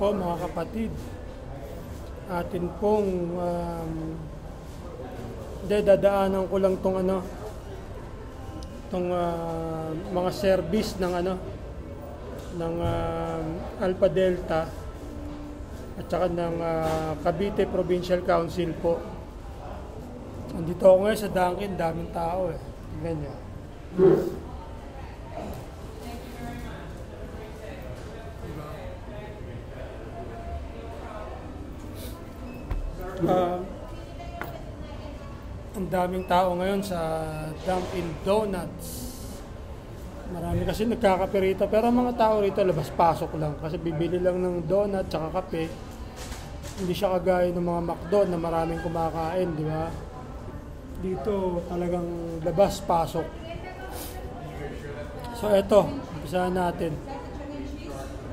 po mga kapatid, atin pong dadaanan ko lang tong mga service ng Alpha Delta at saka ng Cavite Provincial Council po. Andito ako ngayon sa Dunkin, daming tao eh. Tingnan nyo. Ang daming tao ngayon sa Dunkin Donuts. Marami kasi nagkakape rito, pero ang mga tao rito labas-pasok lang kasi bibili lang ng donut tsaka kape. Hindi siya kagaya ng mga McDo na maraming kumakain, di ba? Dito talagang labas-pasok. So eto, umpisahan natin.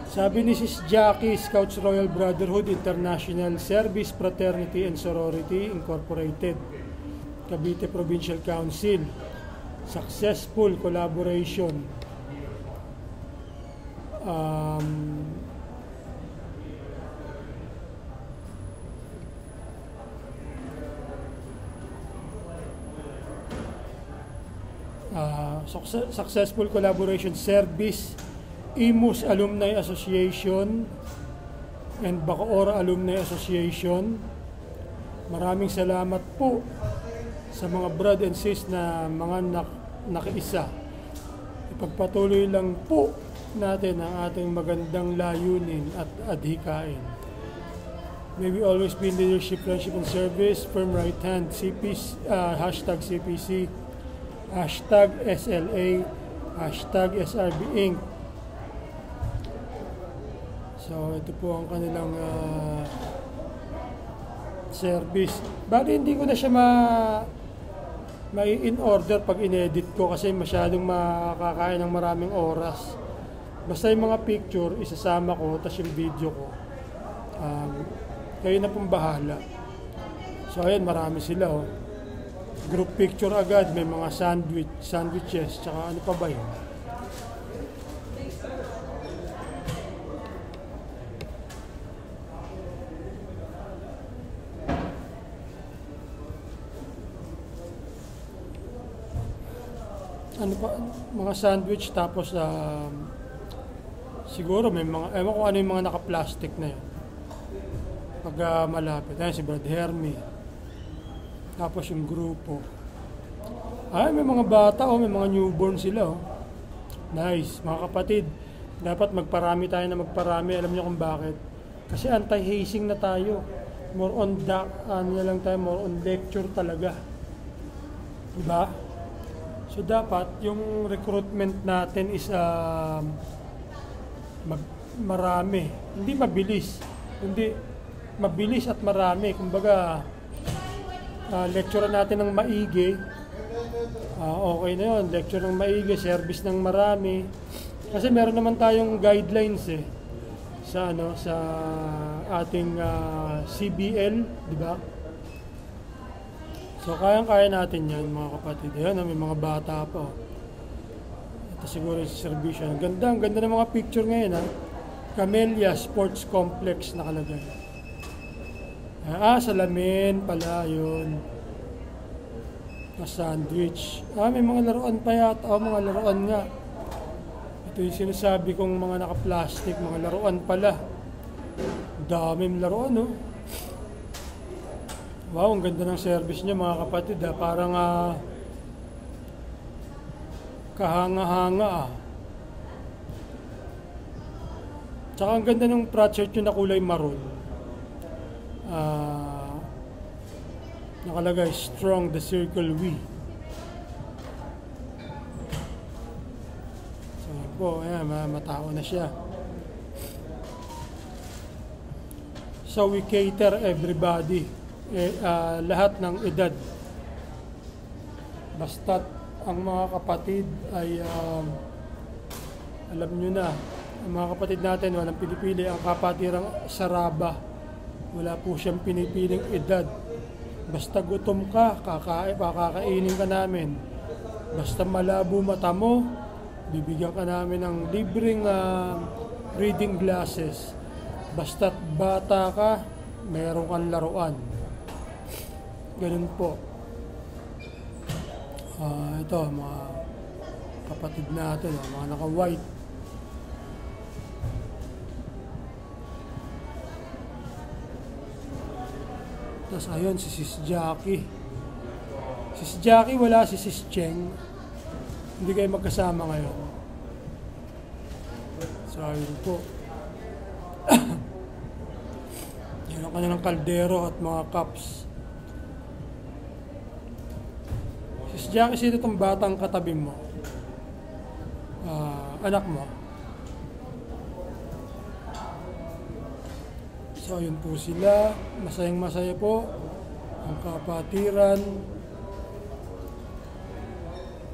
Sabi ni Sis Jackie, Scouts Royal Brotherhood International Service Fraternity and Sorority Incorporated, Cavite Provincial Council, successful collaboration. Successful collaboration service, IMUS Alumni Association and Bacoor Alumni Association. Maraming salamat po sa mga brad and sis na mga nakiisa. Ipagpatuloy lang po natin ang ating magandang layunin at adhikain. May we always be in leadership, friendship, and service. Firm right hand, hashtag CPC, hashtag SLA, hashtag SRB Inc. So ito po ang kanilang service. Bali hindi ko na siya may in order pag inedit ko kasi masyadong makakain ng maraming oras. Basta yung mga picture isasama ko, tapos yung video ko kayo na pong bahala. So ayan, marami sila oh. Group picture agad, may mga sandwiches, tsaka ano pa ba yun? Ano pa, mga sandwich, tapos siguro may mga, ewan ko ano yung mga naka-plastic na yun pag malapit. Ayan si Brad Hermie, tapos yung grupo, ay may mga bata oh, may mga newborn sila oh. Nice mga kapatid, dapat magparami tayo na magparami. Alam niyo kung bakit? Kasi anti-hazing na tayo, more on lang tayo, more on lecture talaga, diba? So dapat yung recruitment natin is marami, hindi mabilis, hindi mabilis at marami. Kumbaga lecture natin ng maigi, okay na yun, lecture ng maigi, service ng marami. Kasi meron naman tayong guidelines sa sa ating CBL, di ba? So kayang-kaya natin yan mga kapatid. Ayan, may mga bata pa. Ito siguro yung servisyo. Ang ganda ng mga picture ngayon ha. Camellia Sports Complex nakalagay. Salamin pala yun. Sandwich. May mga laruan pa yata. Mga laruan nga. Ito yung sinasabi kong mga naka-plastic, mga laruan pala. Daming laruan no. Wow, ang ganda ng service niya mga kapatid ha. Parang kahanga-hanga Tsaka ang ganda ng project yung na kulay maroon. Nakalagay, strong the circle we. So po, ayan, matao na siya. So we cater everybody. Lahat ng edad, basta't ang mga kapatid ay alam nyo na, ang mga kapatid natin walang pinipili. Ang Kapatirang Saraba, wala po siyang pinipiling edad. Basta gutom ka, kakainin ka namin. Basta malabo mata mo, bibigyan ka namin ng libreng reading glasses. Basta't bata ka, meron kang laruan. Ganun po. Ito, mga kapatid natin, mga naka-white. Tapos ayun, si Sis Jackie. Si Jackie, wala si Sis Cheng. Hindi kayo magkasama ngayon. So ayun po. Yan ang kanilang kaldero at mga cups. Sis Jackie, sino itong batang katabi mo? Anak mo? So ayun po sila. Masayang masaya po ang kapatiran.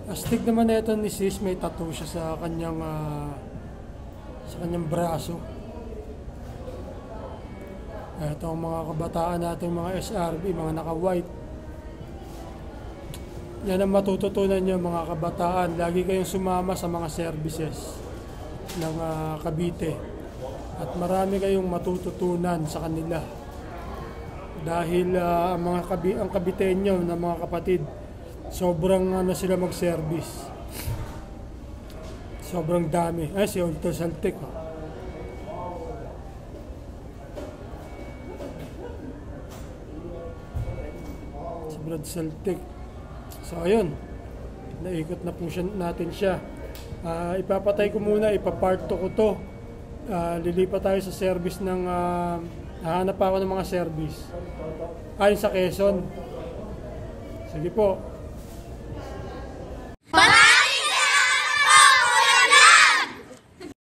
Astig naman na ito ni Sis, may tattoo siya sa kanyang braso. Ito ang mga kabataan natin, mga SRB, mga naka-white. Yan ang matututunan nyo mga kabataan. Lagi kayong sumama sa mga services ng Cavite. At marami kayong matututunan sa kanila. Dahil ang Caviteño na mga kapatid, sobrang sila mag-service. Sobrang dami. Si Olto Saltik. Si Brad Saltik. So ayun. Naikot na po natin siya. Ipapatay ko muna. Ipapart 2 ko to. Lilipat tayo sa service ng hahanap ako ng mga service. Ayon sa Quezon. Sige po.